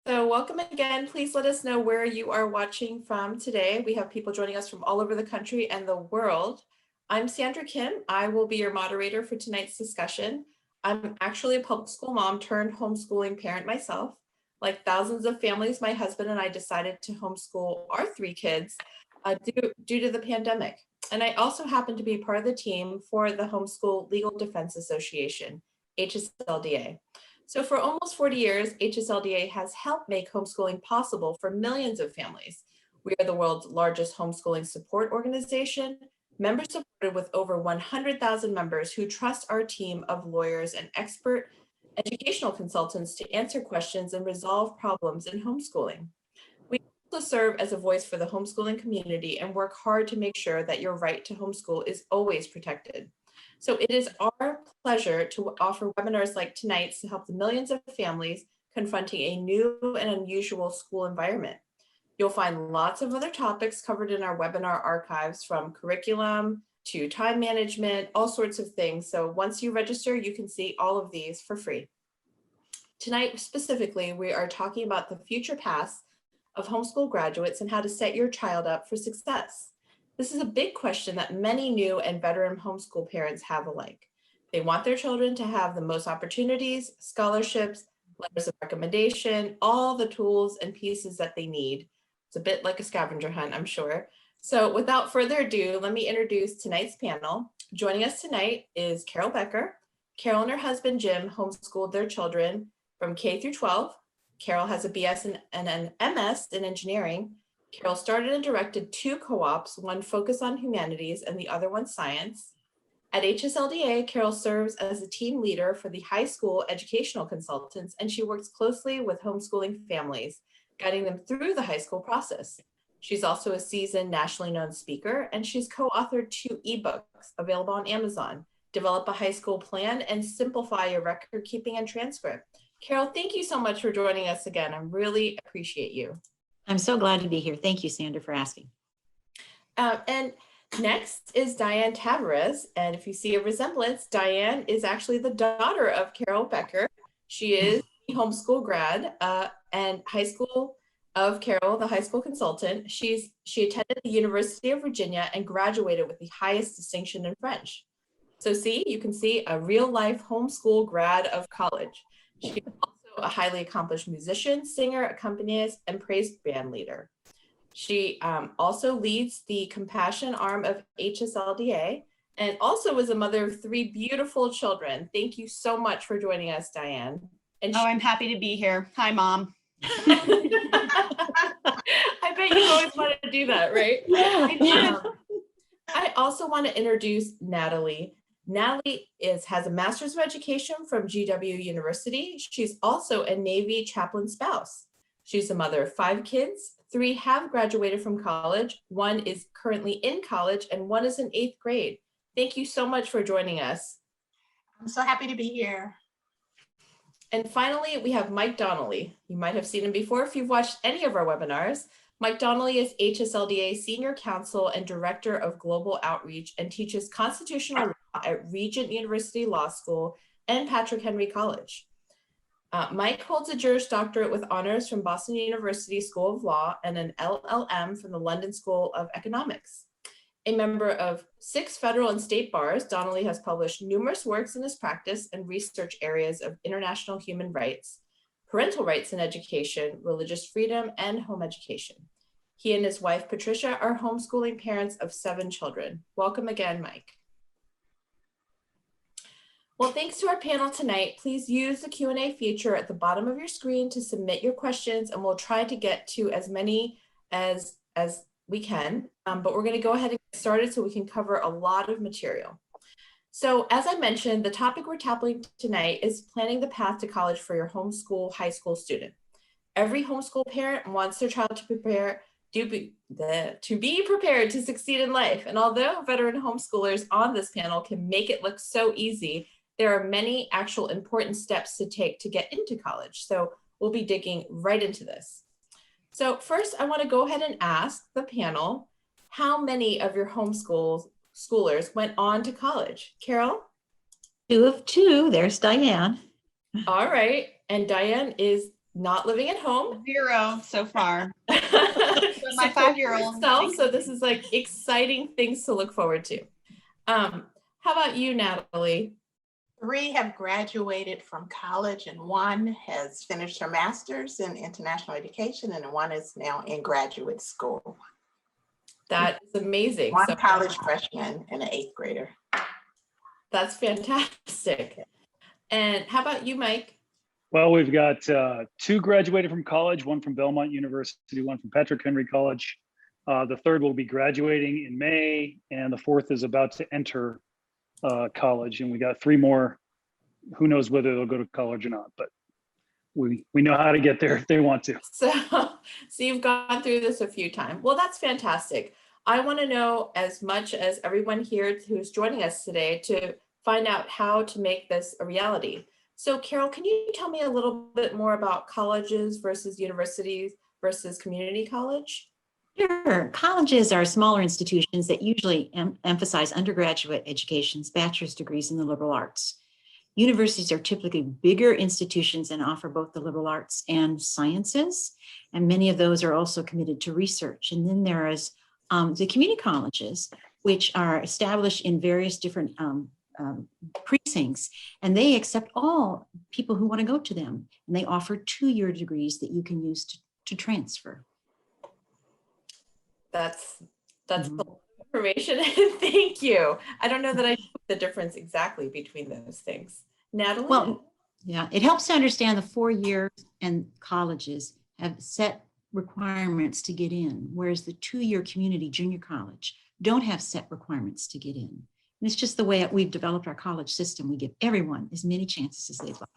So welcome again. Please let us know where you are watching from today. We have people joining us from all over the country and the world. I'm Sandra Kim. I will be your moderator for tonight's discussion. I'm actually a public school mom turned homeschooling parent myself. Like thousands of families, my husband and I decided to homeschool our 3 kids due to the pandemic. And I also happen to be part of the team for the Homeschool Legal Defense Association, HSLDA. So for almost 40 years, HSLDA has helped make homeschooling possible for millions of families. We are the world's largest homeschooling support organization, member supported with over 100,000 members who trust our team of lawyers and expert educational consultants to answer questions and resolve problems in homeschooling. We also serve as a voice for the homeschooling community and work hard to make sure that your right to homeschool is always protected. So it is our pleasure to offer webinars like tonight's to help the millions of families confronting a new and unusual school environment. You'll find lots of other topics covered in our webinar archives, from curriculum to time management, all sorts of things. So once you register, you can see all of these for free. Tonight specifically, we are talking about the future paths of homeschool graduates and how to set your child up for success. This is a big question that many new and veteran homeschool parents have alike. They want their children to have the most opportunities, scholarships, letters of recommendation, all the tools and pieces that they need. It's a bit like a scavenger hunt, I'm sure. So without further ado, let me introduce tonight's panel. Joining us tonight is Carol Becker. Carol and her husband, Jim, homeschooled their children from K through 12. Carol has a BS and an MS in engineering. Carol started and directed 2 co-ops, one focused on humanities and the other one science. At HSLDA, Carol serves as a team leader for the high school educational consultants, and she works closely with homeschooling families, guiding them through the high school process. She's also a seasoned nationally known speaker, and she's co-authored 2 ebooks available on Amazon, Develop a High School Plan and Simplify Your Record Keeping and Transcript. Carol, thank you so much for joining us again. I really appreciate you. I'm so glad to be here. Thank you, Sandra, for asking. And next is Diane Tavares. And if you see a resemblance, Diane is actually the daughter of Carol Becker. She is a homeschool grad and high school of Carol, the high school consultant. She attended the University of Virginia and graduated with the highest distinction in French. So see, you can see a real life homeschool grad of college. She is also a highly accomplished musician, singer, accompanist, and praise band leader. She also leads the compassion arm of HSLDA and also is a mother of 3 beautiful children. Thank you so much for joining us, Diane. And I'm happy to be here. Hi, Mom. I bet you always want to do that, right? Yeah. I also want to introduce Natalie. Natalie has a master's of education from GW University. She's also a Navy chaplain spouse. She's a mother of 5 kids. 3 have graduated from college. 1 is currently in college and 1 is in 8th grade. Thank you so much for joining us. I'm so happy to be here. And finally, we have Mike Donnelly. You might have seen him before if you've watched any of our webinars. Mike Donnelly is HSLDA Senior Counsel and Director of Global Outreach and teaches constitutional law at Regent University Law School and Patrick Henry College. Mike holds a Juris Doctorate with honors from Boston University School of Law and an LLM from the London School of Economics. A member of 6 federal and state bars, Donnelly has published numerous works in his practice and research areas of international human rights, parental rights in education, religious freedom, and home education. He and his wife, Patricia, are homeschooling parents of 7 children. Welcome again, Mike. Well, thanks to our panel tonight. Please use the Q&A feature at the bottom of your screen to submit your questions, and we'll try to get to as many as we can. But we're going to go ahead and get started so we can cover a lot of material. So as I mentioned, the topic we're tackling tonight is planning the path to college for your homeschool high school student. Every homeschool parent wants their child to be prepared to succeed in life. And although veteran homeschoolers on this panel can make it look so easy, there are many actual important steps to take to get into college. So we'll be digging right into this. So first, I want to go ahead and ask the panel, how many of your homeschoolers went on to college? Carol? 2 of 2. There's Diane. All right. And Diane is not living at home. 0 so far. My Support 5-year-old. yourself. So this is like exciting things to look forward to. How about you, Natalie? 3 have graduated from college, and 1 has finished her master's in international education, and 1 is now in graduate school. That is amazing. 1 So college freshman and an 8th grader. that's fantastic. And how about you, Mike? Well, we've got 2 graduated from college, 1 from Belmont University, 1 from Patrick Henry College. The 3rd will be graduating in May, and the 4th is about to enter college. And we got 3 more. Who knows whether they'll go to college or not, but we know how to get there if they want to. So you've gone through this a few times. Well, that's fantastic. I want to know as much as everyone here who's joining us today to find out how to make this a reality. So Carol, can you tell me a little bit more about colleges versus universities versus community college? Sure. Colleges are smaller institutions that usually emphasize undergraduate educations, bachelor's degrees in the liberal arts. Universities are typically bigger institutions and offer both the liberal arts and sciences, and many of those are also committed to research. And then there is the community colleges, which are established in various different precincts, and they accept all people who want to go to them, and they offer 2-year degrees that you can use to transfer. That's a lot of information. Thank you. I don't know that I know the difference exactly between those things. Natalie? Well, yeah, it helps to understand the 4 years and colleges have set requirements to get in, whereas the 2-year community junior college don't have set requirements to get in. And it's just the way we've developed our college system. We give everyone as many chances as they'd like.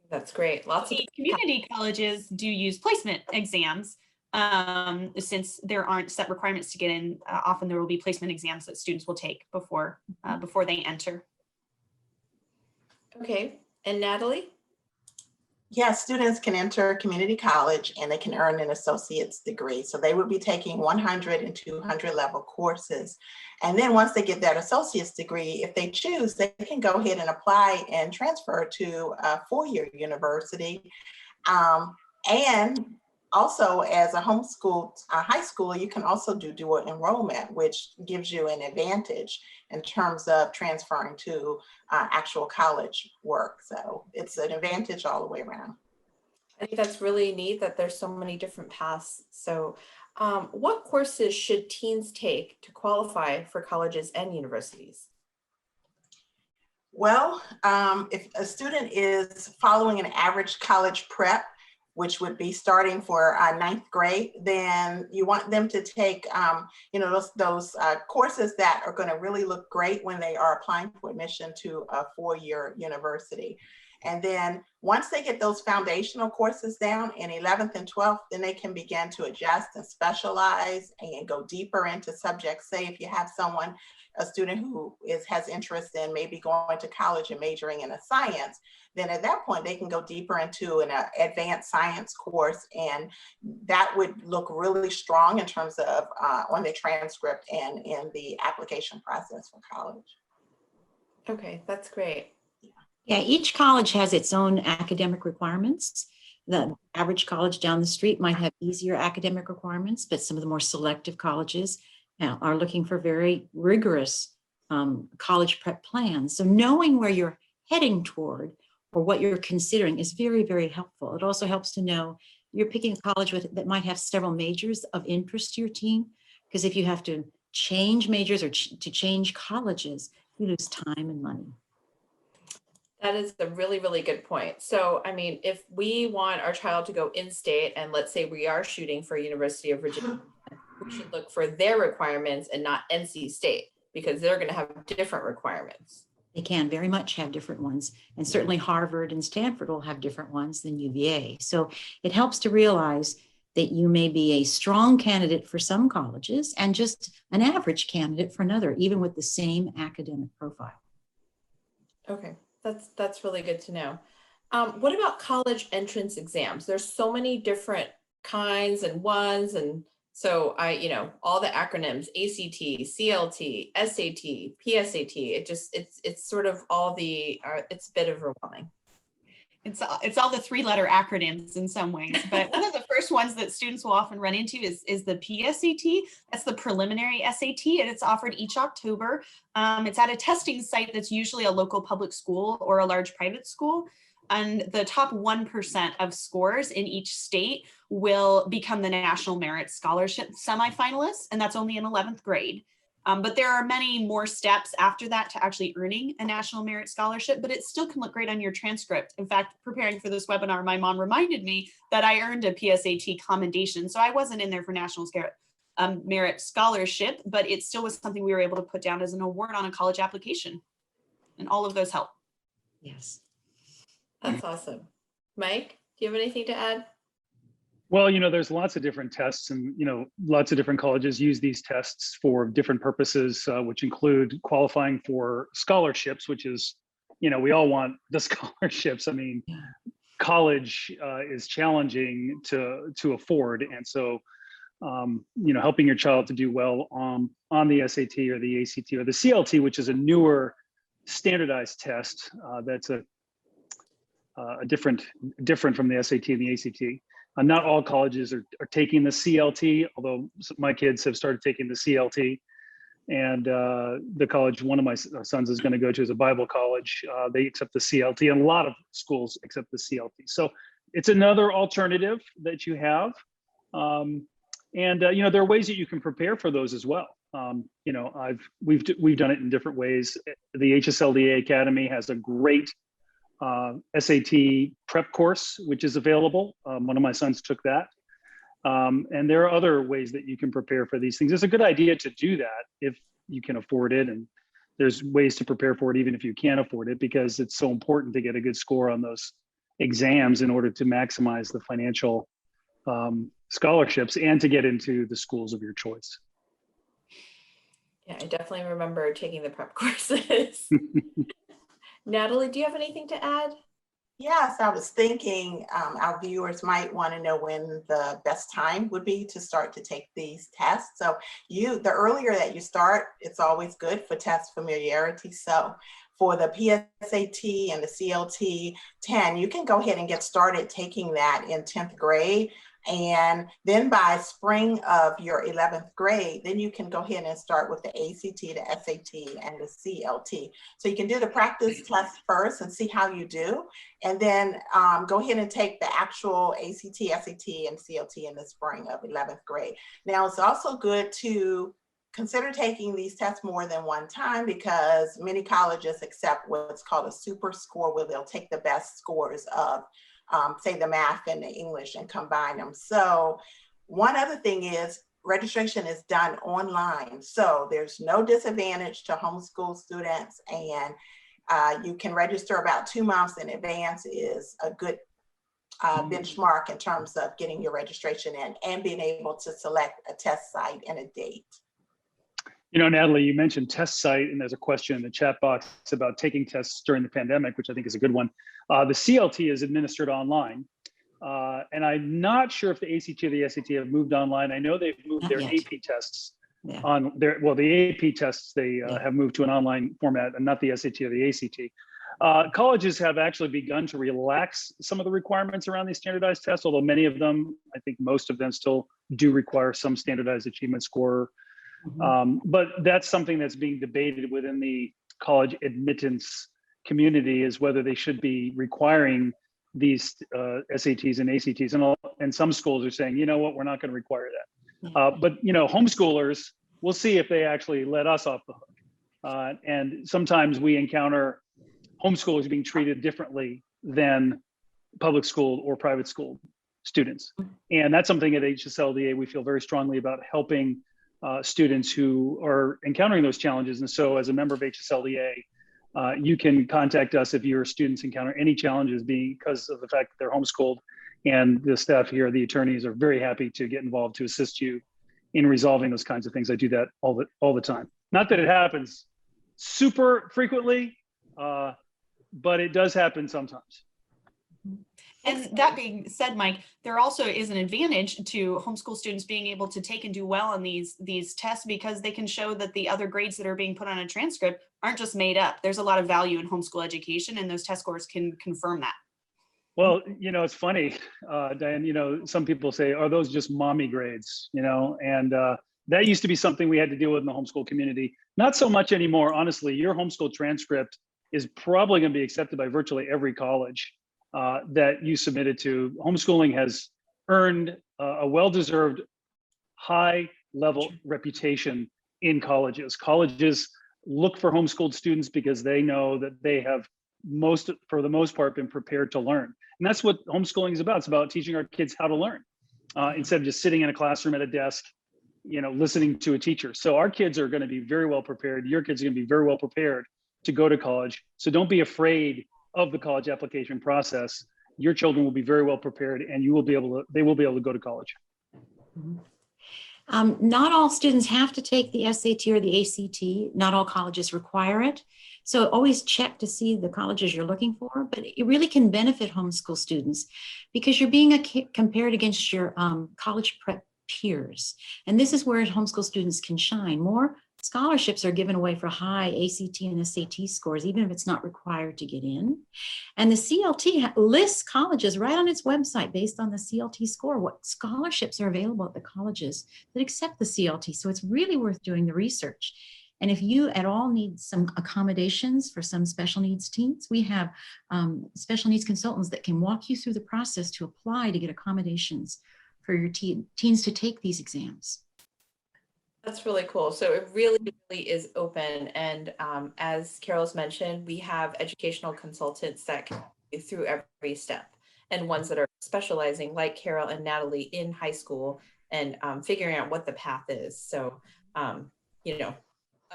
That's great. Lots of Community colleges do use placement exams. Since there aren't set requirements to get in, often there will be placement exams that students will take before they enter. Okay. And Natalie? Yes, students can enter community college and they can earn an associate's degree. So they would be taking 100 and 200 level courses. And then once they get that associate's degree, if they choose, they can go ahead and apply and transfer to a 4-year university. And also, as a homeschool high schooler, you can also do dual enrollment, which gives you an advantage in terms of transferring to actual college work. So it's an advantage all the way around. I think that's really neat that there's so many different paths. So what courses should teens take to qualify for colleges and universities? Well, if a student is following an average college prep, which would be starting for 9th grade, then you want them to take, those courses that are going to really look great when they are applying for admission to a 4-year university. And then once they get those foundational courses down in 11th and 12th, then they can begin to adjust and specialize and go deeper into subjects. Say if you have a student who has interest in maybe going to college and majoring in a science, then at that point they can go deeper into an advanced science course, and that would look really strong in terms of on the transcript and in the application process for college. Okay, that's great. Yeah, each college has its own academic requirements. The average college down the street might have easier academic requirements, but some of the more selective colleges are looking for very rigorous college prep plans. So knowing where you're heading toward or what you're considering is very, very helpful. It also helps to know you're picking a college that might have several majors of interest to your team, because if you have to change majors or to change colleges, you lose time and money. That is a really, really good point. So, I mean, if we want our child to go in-state, and let's say we are shooting for University of Virginia, we should look for their requirements and not NC State, because they're going to have different requirements. They can very much have different ones. And certainly Harvard and Stanford will have different ones than UVA. So it helps to realize that you may be a strong candidate for some colleges and just an average candidate for another, even with the same academic profile. Okay, that's really good to know. What about college entrance exams? There's so many different kinds and ones, and so all the acronyms: ACT, CLT, SAT, PSAT. It's sort of all it's a bit overwhelming. It's all the 3-letter acronyms in some ways, but one of the first ones that students will often run into is the PSAT. That's the preliminary SAT, and it's offered each October. It's at a testing site that's usually a local public school or a large private school. And the top 1% of scores in each state will become the National Merit Scholarship semifinalists, and that's only in 11th grade. But there are many more steps after that to actually earning a National Merit Scholarship, but it still can look great on your transcript. In fact, preparing for this webinar, my mom reminded me that I earned a PSAT commendation. So I wasn't in there for National Merit Scholarship, but it still was something we were able to put down as an award on a college application. And all of those help. Yes. That's awesome. Mike, do you have anything to add? Well, there's lots of different tests, and lots of different colleges use these tests for different purposes, which include qualifying for scholarships, which is, we all want the scholarships. I mean, college is challenging to afford, and so helping your child to do well on the SAT or the ACT or the CLT, which is a newer standardized test that's a different from the SAT and the ACT. Not all colleges are taking the CLT, although my kids have started taking the CLT. And the college one of my sons is going to go to is a Bible college. They accept the CLT, and a lot of schools accept the CLT. So it's another alternative that you have. There are ways that you can prepare for those as well. We've done it in different ways. The HSLDA Academy has a great SAT prep course, which is available. One of my sons took that. And there are other ways that you can prepare for these things. It's a good idea to do that if you can afford it. And there's ways to prepare for it even if you can't afford it, because it's so important to get a good score on those exams in order to maximize the financial scholarships and to get into the schools of your choice. Yeah, I definitely remember taking the prep courses. Natalie, do you have anything to add? Yes, I was thinking our viewers might want to know when the best time would be to start to take these tests. So the earlier that you start, it's always good for test familiarity. So for the PSAT and the CLT 10, you can go ahead and get started taking that in 10th grade. And then by spring of your 11th grade, then you can go ahead and start with the ACT, the SAT, and the CLT. So you can do the practice test first and see how you do. And then go ahead and take the actual ACT, SAT, and CLT in the spring of 11th grade. Now, it's also good to consider taking these tests more than one time, because many colleges accept what's called a super score, where they'll take the best scores of say the math and the English and combine them. So one other thing is registration is done online. So there's no disadvantage to homeschool students, and you can register about 2 months in advance is a good benchmark in terms of getting your registration in and being able to select a test site and a date. Natalie, you mentioned test site, and there's a question in the chat box about taking tests during the pandemic, which I think is a good one. The CLT is administered online, and I'm not sure if the ACT or the SAT have moved online. I know they've moved their AP tests on the AP tests, they have moved to an online format, and not the SAT or the ACT. Colleges have actually begun to relax some of the requirements around these standardized tests, although many of them, I think most of them still do require some standardized achievement score. But that's something that's being debated within the college admittance community, is whether they should be requiring these SATs and ACTs. And some schools are saying, you know what, we're not going to require that. But homeschoolers, we'll see if they actually let us off the hook. And sometimes we encounter homeschoolers being treated differently than public school or private school students. And that's something at HSLDA we feel very strongly about, helping students who are encountering those challenges. And so as a member of HSLDA, you can contact us if your students encounter any challenges because of the fact that they're homeschooled, and the staff here, the attorneys, are very happy to get involved to assist you in resolving those kinds of things. I do that all the time. Not that it happens super frequently, but it does happen sometimes. And that being said, Mike, there also is an advantage to homeschool students being able to take and do well on these tests, because they can show that the other grades that are being put on a transcript aren't just made up. There's a lot of value in homeschool education, and those test scores can confirm that. Well, it's funny, Diane, some people say, are those just mommy grades, and that used to be something we had to deal with in the homeschool community. Not so much anymore, honestly. Your homeschool transcript is probably going to be accepted by virtually every college that you submitted to. Homeschooling has earned a well-deserved high level reputation in colleges. Colleges look for homeschooled students because they know that they have for the most part, been prepared to learn. And that's what homeschooling is about. It's about teaching our kids how to learn instead of just sitting in a classroom at a desk, listening to a teacher. So our kids are going to be very well prepared. Your kids are going to be very well prepared to go to college. So don't be afraid of the college application process. Your children will be very well prepared, and they will be able to go to college. Not all students have to take the SAT or the ACT. Not all colleges require it. So always check to see the colleges you're looking for, but it really can benefit homeschool students because you're being compared against your college prep peers. And this is where homeschool students can shine. More scholarships are given away for high ACT and SAT scores, even if it's not required to get in. And the CLT lists colleges right on its website based on the CLT score, what scholarships are available at the colleges that accept the CLT. So it's really worth doing the research. And if you at all need some accommodations for some special needs teens, we have special needs consultants that can walk you through the process to apply to get accommodations for your teens to take these exams. That's really cool. So it really is open. And as Carol's mentioned, we have educational consultants that can go through every step, and ones that are specializing like Carol and Natalie in high school and figuring out what the path is. So,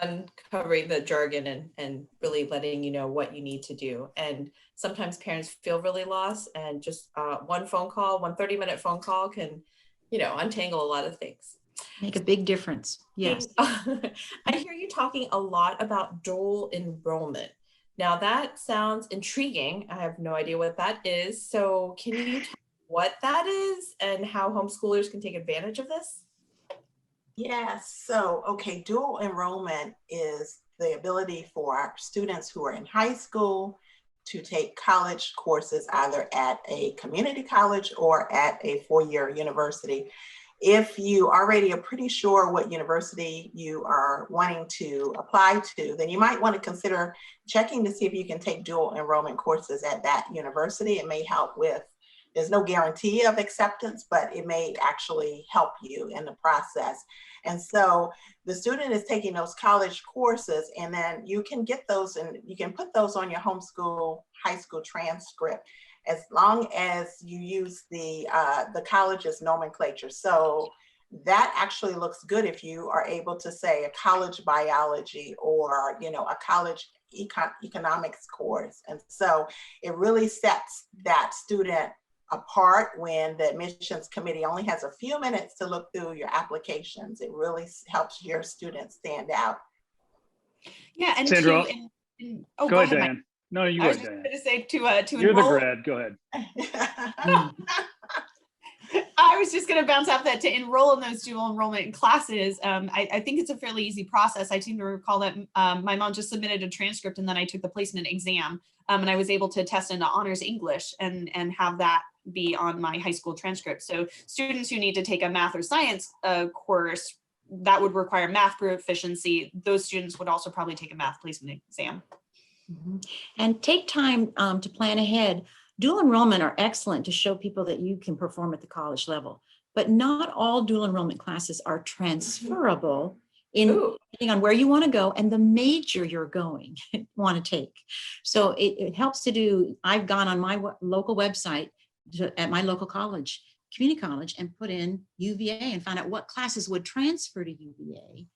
uncovering the jargon and really letting you know what you need to do. And sometimes parents feel really lost, and just one 30-minute phone call can, untangle a lot of things. Make a big difference. Yes. I hear you talking a lot about dual enrollment. Now that sounds intriguing. I have no idea what that is. So can you tell me what that is and how homeschoolers can take advantage of this? Yes. So, okay, dual enrollment is the ability for our students who are in high school to take college courses either at a community college or at a four-year university. If you already are pretty sure what university you are wanting to apply to, then you might want to consider checking to see if you can take dual enrollment courses at that university. It may help with, there's no guarantee of acceptance, but it may actually help you in the process. And so the student is taking those college courses, and then you can get those and you can put those on your homeschool high school transcript, as long as you use the college's nomenclature. So that actually looks good if you are able to say a college biology or, a college economics course. And so it really sets that student apart when the admissions committee only has a few minutes to look through your applications. It really helps your students stand out. Yeah, and Sandra, go ahead, Diane. Mike. No, you go ahead, Diane. I was going to say to You're enroll. the grad. Go ahead. I was just going to bounce off that to enroll in those dual enrollment classes. I think it's a fairly easy process. I seem to recall that my mom just submitted a transcript, and then I took the placement exam, and I was able to test into honors English and have that be on my high school transcript. So students who need to take a math or science course that would require math proficiency, those students would also probably take a math placement exam. And take time to plan ahead. Dual enrollment are excellent to show people that you can perform at the college level, but not all dual enrollment classes are transferable depending on where you want to go and the major you're want to take. So it helps to do, I've gone on my local website at my local college, community college, and put in UVA and found out what classes would transfer to UVA.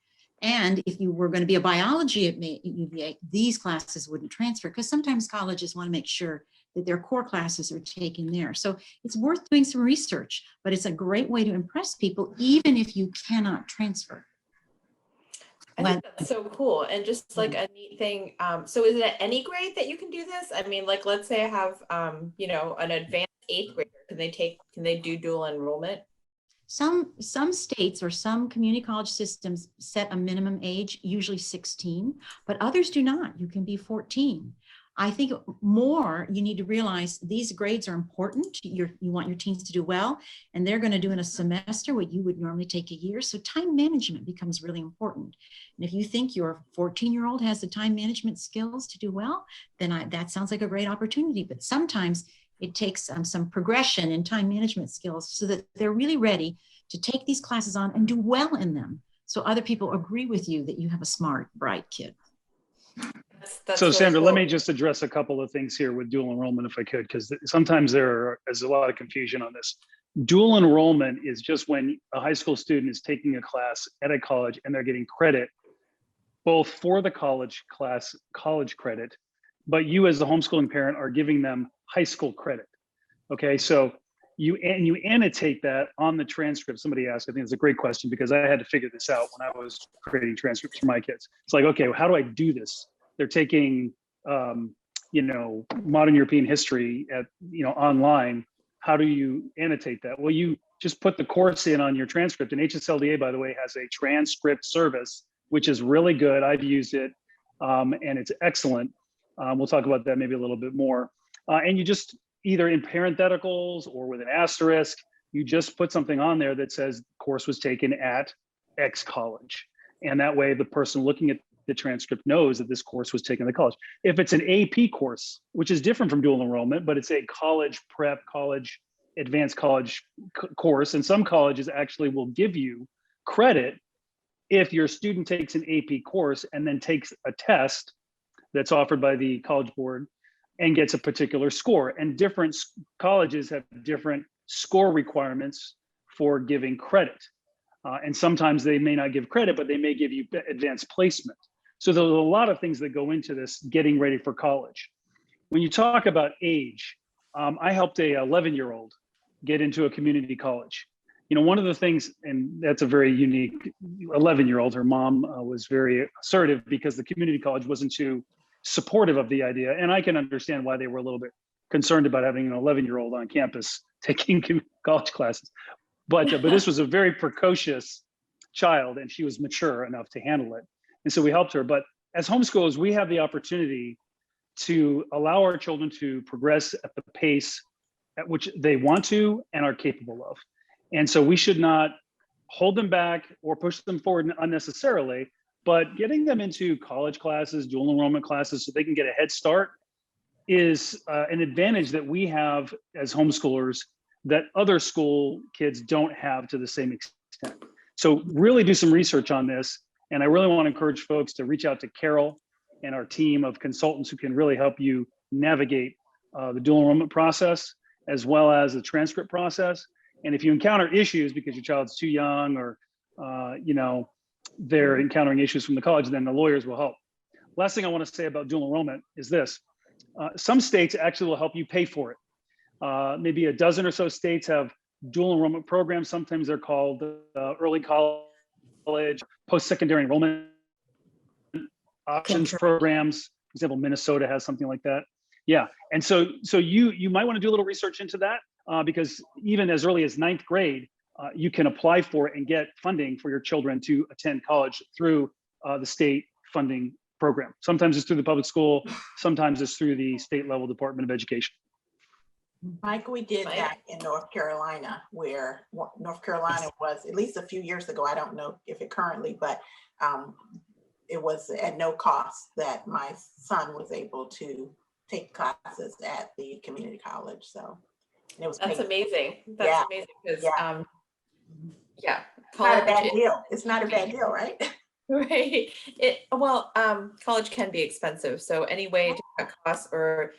And if you were going to be a biology at UVA, these classes wouldn't transfer, because sometimes colleges want to make sure that their core classes are taken there. So it's worth doing some research, but it's a great way to impress people, even if you cannot transfer. I think that's so cool. And just like a neat thing. So is it at any grade that you can do this? I mean, like, let's say I have, an advanced 8th grader. Can they do dual enrollment? Some states or some community college systems set a minimum age, usually 16, but others do not. You can be 14. I think more, you need to realize these grades are important. You want your teens to do well, and they're going to do in a semester what you would normally take a year. So time management becomes really important. And if you think your 14-year-old has the time management skills to do well, then that sounds like a great opportunity. But sometimes it takes some progression in time management skills so that they're really ready to take these classes on and do well in them. So other people agree with you that you have a smart, bright kid. That's So really Sandra, cool. let me just address a couple of things here with dual enrollment if I could, because sometimes there's a lot of confusion on this. Dual enrollment is just when a high school student is taking a class at a college and they're getting credit both for the college class, college credit, but you as the homeschooling parent are giving them high school credit. Okay, so you annotate that on the transcript. Somebody asked, I think it's a great question because I had to figure this out when I was creating transcripts for my kids. It's like, okay, how do I do this? They're taking, modern European history at, online. How do you annotate that? Well, you just put the course in on your transcript. And HSLDA, by the way, has a transcript service, which is really good. I've used it and it's excellent. We'll talk about that maybe a little bit more. And you just either in parentheticals or with an asterisk, you just put something on there that says course was taken at X college. And that way the person looking at the transcript knows that this course was taken at the college. If it's an AP course, which is different from dual enrollment, but it's a college prep, college, advanced college course, and some colleges actually will give you credit if your student takes an AP course and then takes a test that's offered by the College Board and gets a particular score. And different colleges have different score requirements for giving credit. And sometimes they may not give credit, but they may give you advanced placement. So there's a lot of things that go into this getting ready for college. When you talk about age, I helped a 11-year-old get into a community college. One of the things, and that's a very unique 11-year-old, her mom was very assertive because the community college wasn't too supportive of the idea. And I can understand why they were a little bit concerned about having an 11-year-old on campus taking college classes. But this was a very precocious child and she was mature enough to handle it. And so we helped her. But as homeschoolers, we have the opportunity to allow our children to progress at the pace at which they want to and are capable of. And so we should not hold them back or push them forward unnecessarily, but getting them into college classes, dual enrollment classes, so they can get a head start is an advantage that we have as homeschoolers that other school kids don't have to the same extent. So really do some research on this. And I really want to encourage folks to reach out to Carol and our team of consultants who can really help you navigate the dual enrollment process, as well as the transcript process. And if you encounter issues because your child's too young or, they're encountering issues from the college, then the lawyers will help. Last thing I want to say about dual enrollment is this. Some states actually will help you pay for it. Maybe a dozen or so states have dual enrollment programs. Sometimes they're called early college, post-secondary enrollment options programs. For example, Minnesota has something like that. Yeah, and so you might want to do a little research into that because even as early as 9th grade, you can apply for it and get funding for your children to attend college through the state funding program. Sometimes it's through the public school, sometimes it's through the state level Department of Education. Mike, we did that in North Carolina, where North Carolina was, at least a few years ago, I don't know if it currently, but it was at no cost that my son was able to take classes at the community college. So it was That's amazing. That's yeah. amazing because it's not a bad deal. It's not a bad deal, right? Right. College can be expensive. So any way to cut costs or,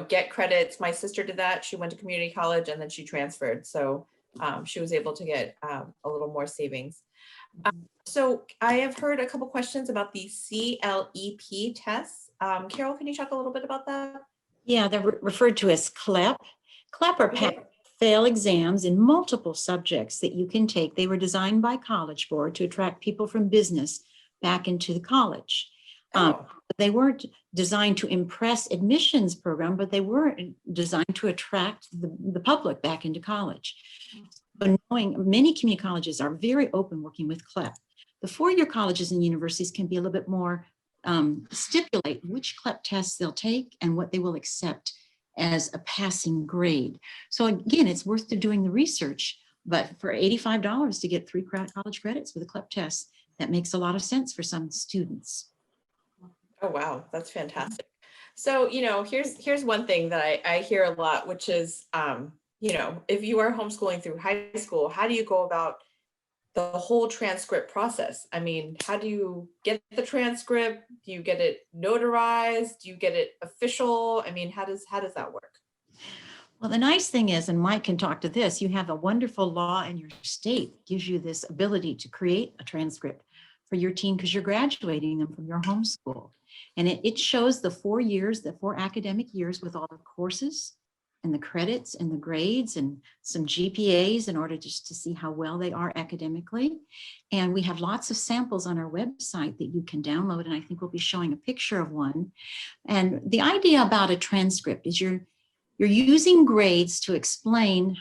get credits. My sister did that. She went to community college and then she transferred. So she was able to get a little more savings. So I have heard a couple questions about the CLEP tests. Carol, can you talk a little bit about that? Yeah, they're referred to as CLEP. CLEP are pass-fail exams in multiple subjects that you can take. They were designed by College Board to attract people from business back into the college. They weren't designed to impress admissions program, but they were designed to attract the public back into college. But knowing many community colleges are very open working with CLEP. The four-year colleges and universities can be a little bit more stipulate which CLEP tests they'll take and what they will accept as a passing grade. So again, it's worth doing the research, but for $85 to get 3 college credits with a CLEP test, that makes a lot of sense for some students. Oh, wow. That's fantastic. So, here's one thing that I hear a lot, which is, if you are homeschooling through high school, how do you go about the whole transcript process? I mean, how do you get the transcript? Do you get it notarized? Do you get it official? I mean, how does that work? Well, the nice thing is, and Mike can talk to this, you have a wonderful law in your state that gives you this ability to create a transcript for your teen because you're graduating them from your homeschool. And it shows the 4 years, the 4 academic years with all the courses and the credits and the grades and some GPAs in order just to see how well they are academically. And we have lots of samples on our website that you can download. And I think we'll be showing a picture of one. And the idea about a transcript is you're using grades to explain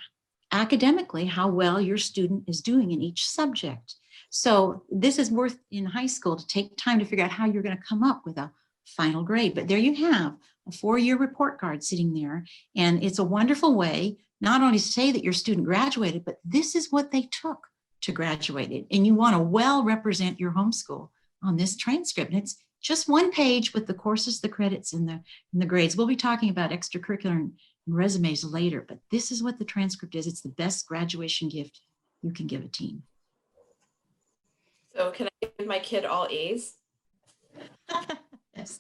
academically how well your student is doing in each subject. So this is worth in high school to take time to figure out how you're going to come up with a final grade. But there you have a 4-year report card sitting there. And it's a wonderful way not only to say that your student graduated, but this is what they took to graduate it. And you want to well represent your homeschool on this transcript. And it's just 1 page with the courses, the credits, and the grades. We'll be talking about extracurricular and resumes later, but this is what the transcript is. It's the best graduation gift you can give a teen. So can I give my kid all A's? Yes.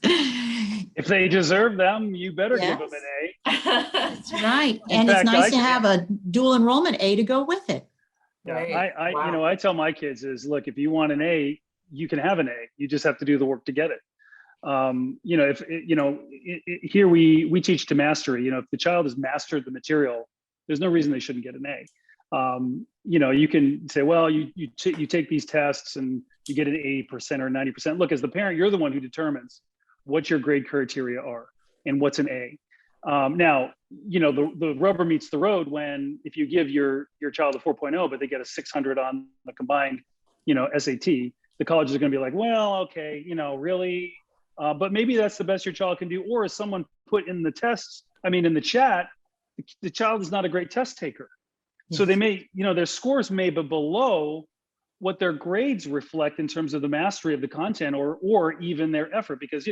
If they deserve them, you better Yes. give them an A. That's right. In And fact, it's nice I to have a dual enrollment A to go with it. Yeah, Right. Wow. I tell my kids is, look, if you want an A, you can have an A. You just have to do the work to get it. Here we teach to mastery. If the child has mastered the material, there's no reason they shouldn't get an A. You can say, well, you take these tests and you get an 80% or 90%. Look, as the parent, you're the one who determines what your grade criteria are and what's an A. Now, the rubber meets the road when if you give your child a 4.0, but they get a 600 on the combined, SAT, the colleges are going to be like, well, okay, really, but maybe that's the best your child can do. Or as someone put in the in the chat, the child is not a great test taker. Yes. So they may, their scores may be below what their grades reflect in terms of the mastery of the content or even their effort, because,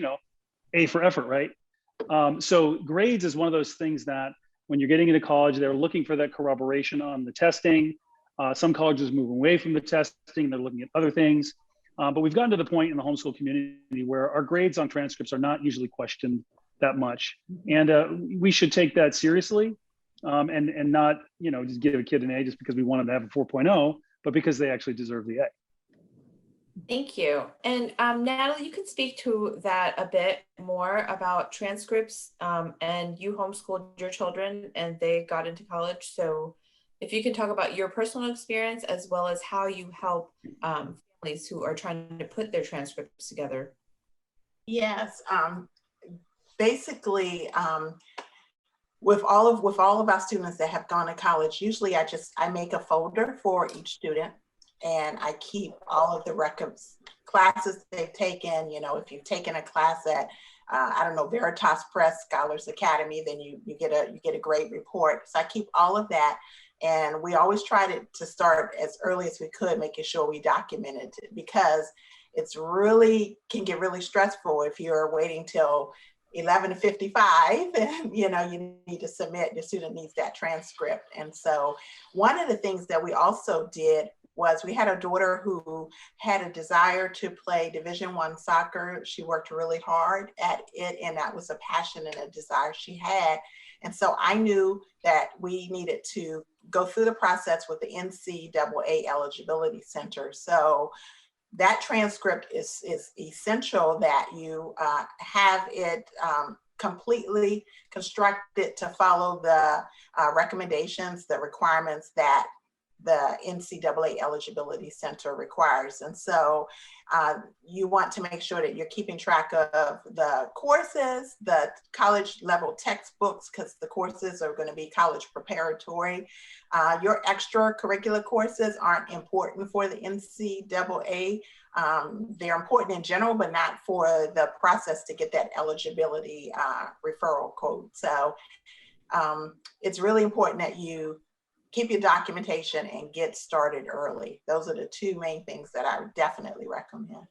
A for effort, right? So grades is one of those things that when you're getting into college, they're looking for that corroboration on the testing. Some colleges move away from the testing, they're looking at other things. But we've gotten to the point in the homeschool community where our grades on transcripts are not usually questioned that much. And we should take that seriously and not, just give a kid an A just because we want them to have a 4.0, but because they actually deserve the A. Thank you. And Natalie, you can speak to that a bit more about transcripts, and you homeschooled your children and they got into college. So if you can talk about your personal experience as well as how you help families who are trying to put their transcripts together. Yes, basically, with all of our students that have gone to college, usually I make a folder for each student. And I keep all of the records, classes they've taken. If you've taken a class at, Veritas Press Scholars Academy, then you get a great report. So I keep all of that. And we always try to start as early as we could, making sure we documented it, because can get really stressful if you're waiting till 11:55 and you need to submit, your student needs that transcript. And so one of the things that we also did was we had a daughter who had a desire to play Division I soccer. She worked really hard at it, and that was a passion and a desire she had. And so I knew that we needed to go through the process with the NCAA Eligibility Center. So that transcript is essential that you have it completely constructed to follow the recommendations, the requirements that the NCAA Eligibility Center requires. And so you want to make sure that you're keeping track of the courses, the college level textbooks, because the courses are going to be college preparatory. Your extracurricular courses aren't important for the NCAA. They're important in general, but not for the process to get that eligibility referral code. So it's really important that you keep your documentation and get started early. Those are the two main things that I would definitely recommend.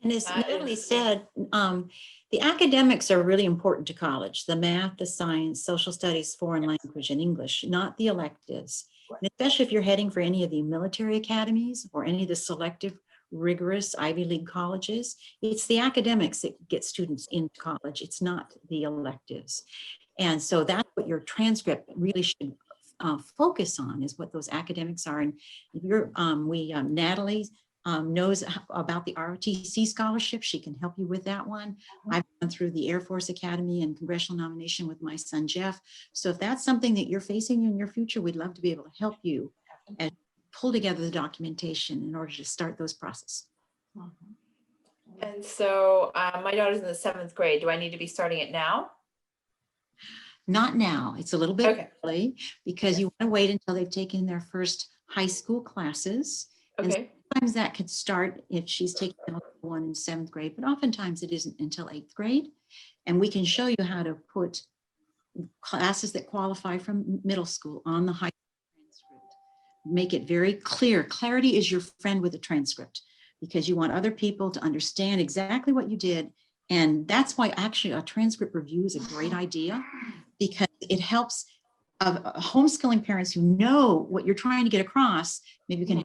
And as Natalie said, the academics are really important to college. The math, the science, social studies, foreign language, and English, not the electives. Right. And especially if you're heading for any of the military academies or any of the selective, rigorous Ivy League colleges, it's the academics that get students into college. It's not the electives. And so that's what your transcript really should focus on, is what those academics are. And if you're, Natalie knows about the ROTC scholarship. She can help you with that one. I've gone through the Air Force Academy and congressional nomination with my son, Jeff. So if that's something that you're facing in your future, we'd love to be able to help you and pull together the documentation in order to start those processes. And so my daughter's in the 7th grade. Do I need to be starting it now? Not now. It's a little bit Okay. early because you want to wait until they've taken their first high school classes. And Okay. sometimes that could start if she's taking one in 7th grade, but oftentimes it isn't until 8th grade. And we can show you how to put classes that qualify from middle school on the high school transcript. Make it very clear. Clarity is your friend with a transcript, because you want other people to understand exactly what you did. And that's why actually a transcript review is a great idea, because it helps homeschooling parents who know what you're trying to get across. Maybe you can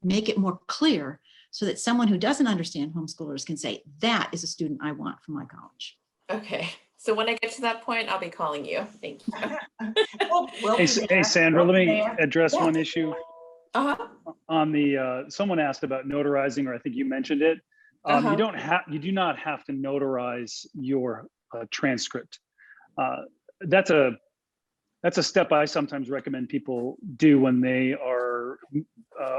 make it more clear so that someone who doesn't understand homeschoolers can say, that is a student I want for my college. Okay. So when I get to that point, I'll be calling you. Thank you. We'll Hey, be there. hey, Sandra, We'll let be me there. address Yeah. one issue Uh-huh. on the, someone asked about notarizing, or I think you mentioned it. Uh-huh. You do not have to notarize your transcript. That's a step I sometimes recommend people do when they are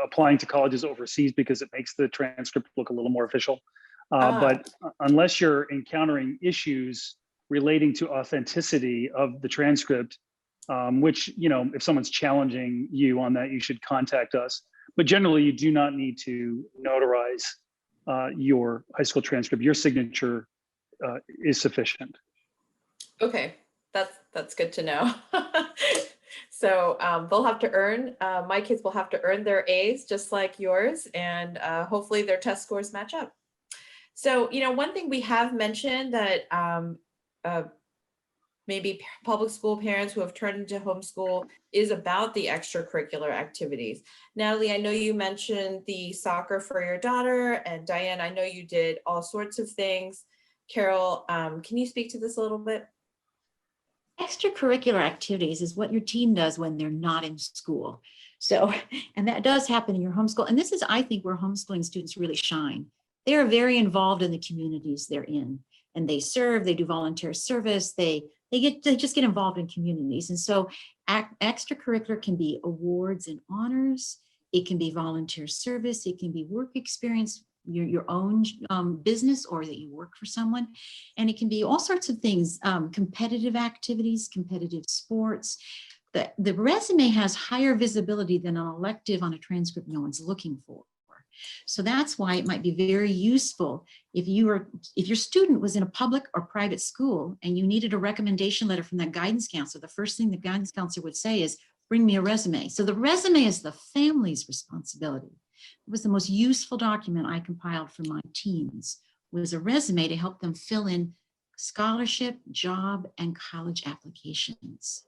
applying to colleges overseas, because it makes the transcript look a little more official. But unless you're encountering issues relating to authenticity of the transcript, which, you know, if someone's challenging you on that, you should contact us. But generally, you do not need to notarize your high school transcript. Your signature is sufficient. Okay. That's good to know. So they'll have to earn, my kids will have to earn their A's just like yours, and hopefully their test scores match up. So, you know, one thing we have mentioned that maybe public school parents who have turned into homeschool is about the extracurricular activities. Natalie, I know you mentioned the soccer for your daughter, and Diane, I know you did all sorts of things. Carol, can you speak to this a little bit? Extracurricular activities is what your team does when they're not in school. So, and that does happen in your homeschool. And this is, I think, where homeschooling students really shine. They are very involved in the communities they're in, and they serve, they do volunteer service, they just get involved in communities. And so extracurricular can be awards and honors. It can be volunteer service. It can be work experience, your own business, or that you work for someone. And it can be all sorts of things, competitive activities, competitive sports. The resume has higher visibility than an elective on a transcript no one's looking for. So that's why it might be very useful if your student was in a public or private school and you needed a recommendation letter from that guidance counselor. The first thing the guidance counselor would say is, bring me a resume. So the resume is the family's responsibility. It was the most useful document I compiled for my teens, was a resume to help them fill in scholarship, job, and college applications.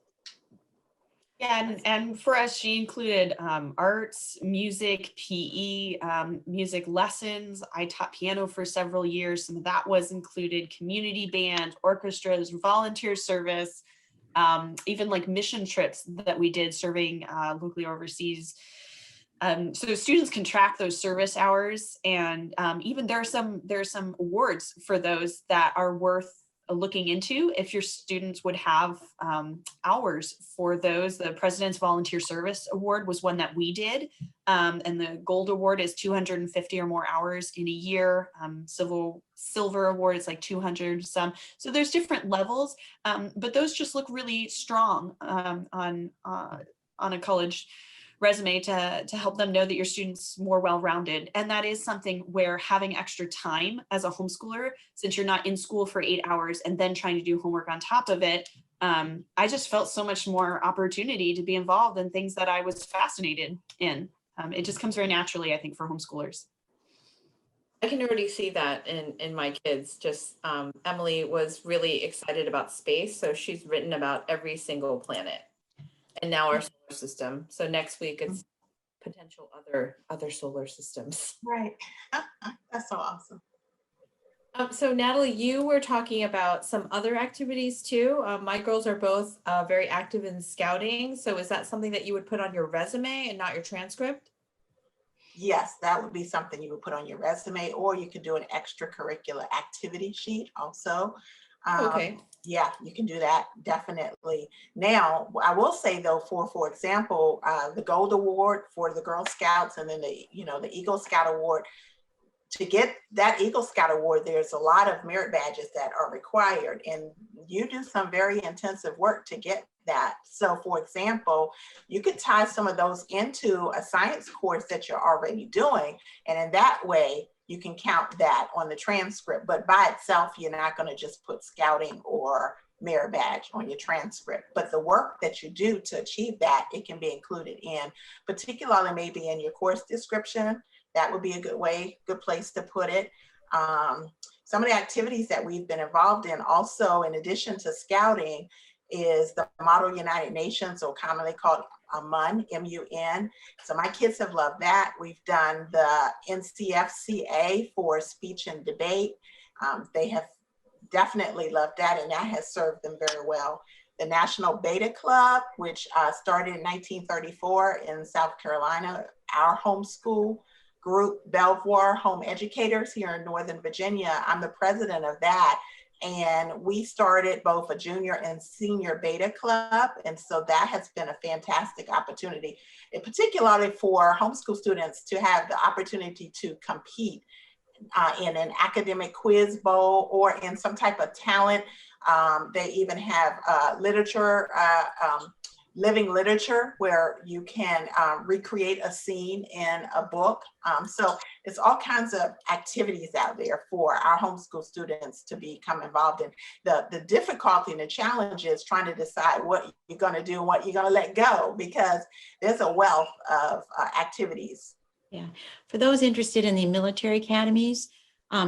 Yeah, and for us, she included arts, music, PE, music lessons. I taught piano for several years. Some of that was included: community band, orchestras, volunteer service, even like mission trips that we did serving locally overseas. So students can track those service hours, and even there are some awards for those that are worth looking into. If your students would have hours for those, the President's Volunteer Service Award was one that we did. And the gold award is 250 or more hours in a year. Silver award is like 200 some. So there's different levels, but those just look really strong on a college resume to help them know that your student's more well-rounded. And that is something where having extra time as a homeschooler, since you're not in school for 8 hours and then trying to do homework on top of it, I just felt so much more opportunity to be involved in things that I was fascinated in. It just comes very naturally, I think, for homeschoolers. I can already see that in my kids. Just Emily was really excited about space, so she's written about every single planet, and now our solar system. So next week it's potential other solar systems. Right. That's so awesome. So Natalie, you were talking about some other activities too. My girls are both very active in scouting. So is that something that you would put on your resume and not your transcript? Yes, that would be something you would put on your resume, or you could do an extracurricular activity sheet also. Okay. Yeah, you can do that, definitely. Now, I will say though, for example, the Gold Award for the Girl Scouts, and then the Eagle Scout Award. To get that Eagle Scout Award, there's a lot of merit badges that are required, and you do some very intensive work to get that. So for example, you could tie some of those into a science course that you're already doing, and in that way, you can count that on the transcript. But by itself, you're not going to just put scouting or merit badge on your transcript. But the work that you do to achieve that, it can be included in, particularly maybe in your course description. That would be a good place to put it. Some of the activities that we've been involved in also, in addition to scouting, is the Model United Nations, or commonly called MUN, M-U-N. So my kids have loved that. We've done the NCFCA for speech and debate. They have definitely loved that, and that has served them very well. The National Beta Club, which started in 1934 in South Carolina, our homeschool group, Belvoir Home Educators here in Northern Virginia. I'm the president of that. And we started both a junior and senior beta club. And so that has been a fantastic opportunity, and particularly for homeschool students to have the opportunity to compete in an academic quiz bowl or in some type of talent. They even have literature, living literature, where you can recreate a scene in a book. So it's all kinds of activities out there for our homeschool students to become involved in. The difficulty and the challenge is trying to decide what you're going to do and what you're going to let go, because there's a wealth of activities. Yeah, for those interested in the military academies,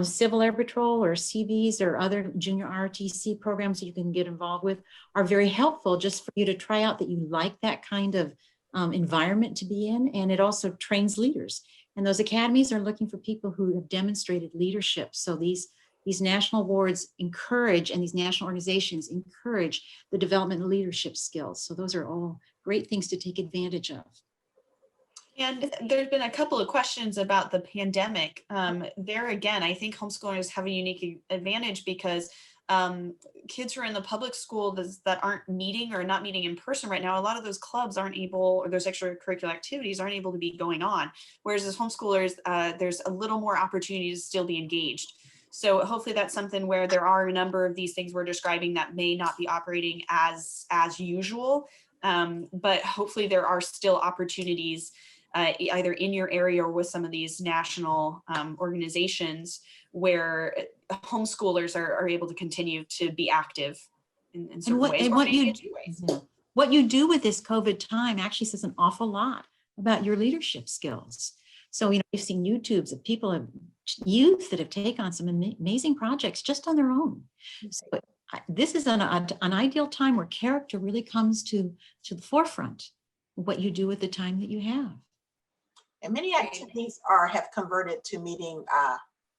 Civil Air Patrol or CVs or other junior ROTC programs that you can get involved with are very helpful, just for you to try out that you like that kind of environment to be in. And it also trains leaders. And those academies are looking for people who have demonstrated leadership. So these national awards encourage, and these national organizations encourage, the development of leadership skills. So those are all great things to take advantage of. And there's been a couple of questions about the pandemic. There again, I think homeschoolers have a unique advantage because kids who are in the public school that aren't meeting or not meeting in person right now, a lot of those clubs aren't able, or those extracurricular activities aren't able to be going on. Whereas as homeschoolers, there's a little more opportunity to still be engaged. So hopefully that's something where there are a number of these things we're describing that may not be operating as usual, but hopefully there are still opportunities either in your area or with some of these national organizations where homeschoolers are able to continue to be active in certain ways. What you do with this COVID time actually says an awful lot about your leadership skills. So, we've seen YouTubes of people, youth that have taken on some amazing projects just on their own. So this is an ideal time where character really comes to the forefront of what you do with the time that you have. And many activities have converted to meeting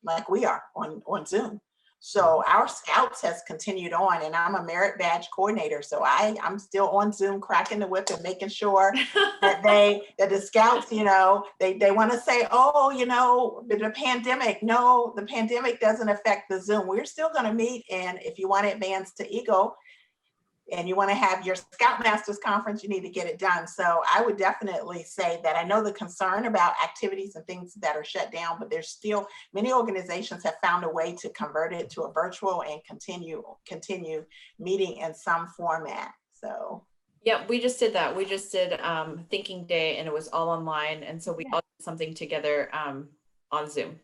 like we are on Zoom. So our Scouts has continued on, and I'm a merit badge coordinator. So I'm still on Zoom, cracking the whip and making sure that the Scouts, they want to say, the pandemic. No, the pandemic doesn't affect the Zoom. We're still going to meet. And if you want to advance to Eagle, and you want to have your Scoutmasters conference, you need to get it done. So I would definitely say that I know the concern about activities and things that are shut down, but there's still many organizations have found a way to convert it to a virtual and continue meeting in some format. So yeah, we just did that. We just did Thinking Day, and it was all online. And so we all did something together on Zoom.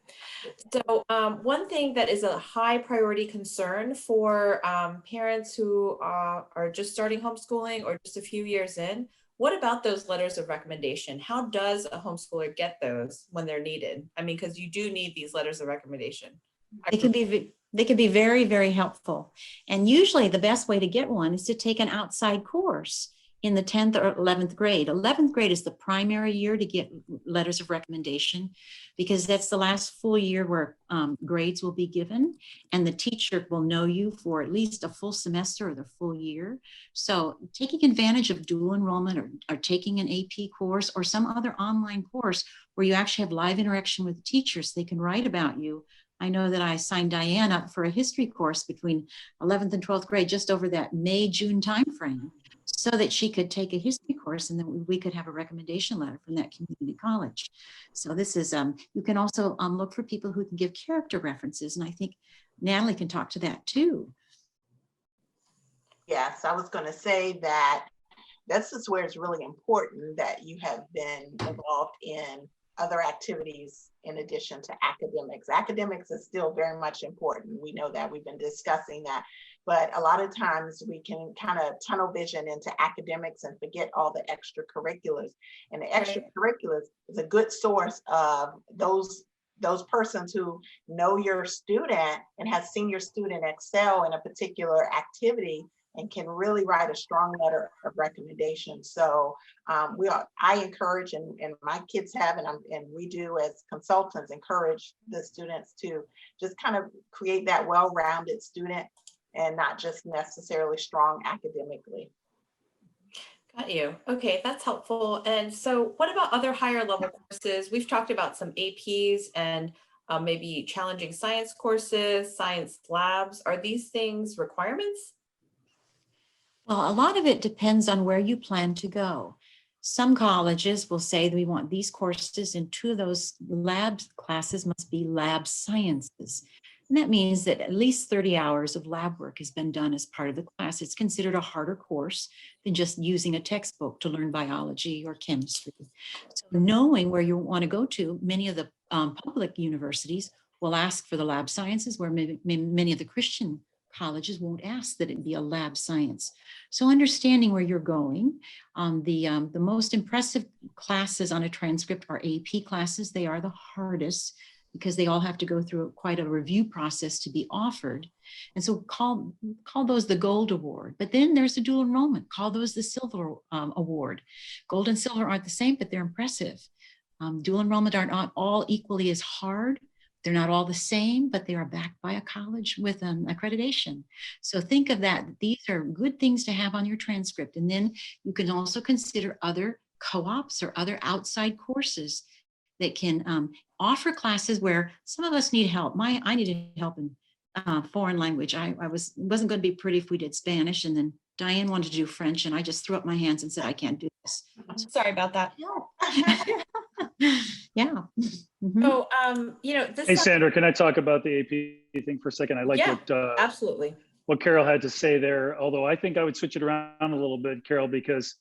So one thing that is a high priority concern for parents who are just starting homeschooling or just a few years in, what about those letters of recommendation? How does a homeschooler get those when they're needed? I mean, because you do need these letters of recommendation. They can be very, very helpful. And usually the best way to get one is to take an outside course in the 10th or 11th grade. 11th grade is the primary year to get letters of recommendation, because that's the last full year where grades will be given, and the teacher will know you for at least a full semester or the full year. So taking advantage of dual enrollment, or taking an AP course or some other online course where you actually have live interaction with the teachers, they can write about you. I know that I signed Diane up for a history course between 11th and 12th grade, just over that May-June timeframe, so that she could take a history course and then we could have a recommendation letter from that community college. So this is, you can also look for people who can give character references. And I think Natalie can talk to that too. Yes, I was going to say that this is where it's really important that you have been involved in other activities in addition to academics. Academics is still very much important. We know that, we've been discussing that, but a lot of times we can kind of tunnel vision into academics and forget all the extracurriculars. And the extracurriculars is a good source of those persons who know your student and have seen your student excel in a particular activity and can really write a strong letter of recommendation. So I encourage, and my kids have, and we do as consultants, encourage the students to just kind of create that well-rounded student and not just necessarily strong academically. Got you. Okay, that's helpful. And so what about other higher level courses? We've talked about some APs and maybe challenging science courses, science labs. Are these things requirements? Well, a lot of it depends on where you plan to go. Some colleges will say we want these courses, and 2 of those lab classes must be lab sciences. And that means that at least 30 hours of lab work has been done as part of the class. It's considered a harder course than just using a textbook to learn biology or chemistry. So knowing where you want to go to, many of the public universities will ask for the lab sciences, where many of the Christian colleges won't ask that it be a lab science. So understanding where you're going, the most impressive classes on a transcript are AP classes. They are the hardest because they all have to go through quite a review process to be offered. And so call those the gold award. But then there's the dual enrollment. Call those the silver award. Gold and silver aren't the same, but they're impressive. Dual enrollment are not all equally as hard. They're not all the same, but they are backed by a college with an accreditation. So think of that. These are good things to have on your transcript. And then you can also consider other co-ops or other outside courses that can offer classes where some of us need help. I needed help in foreign language. It wasn't going to be pretty if we did Spanish, and then Diane wanted to do French, and I just threw up my hands and said, I can't do this. Sorry about that. Yeah. Mm-hmm. So, Hey, Sandra, can I talk about the AP thing for a second? I like absolutely. what Carol had to say there, although I think I would switch it around a little bit, Carol, because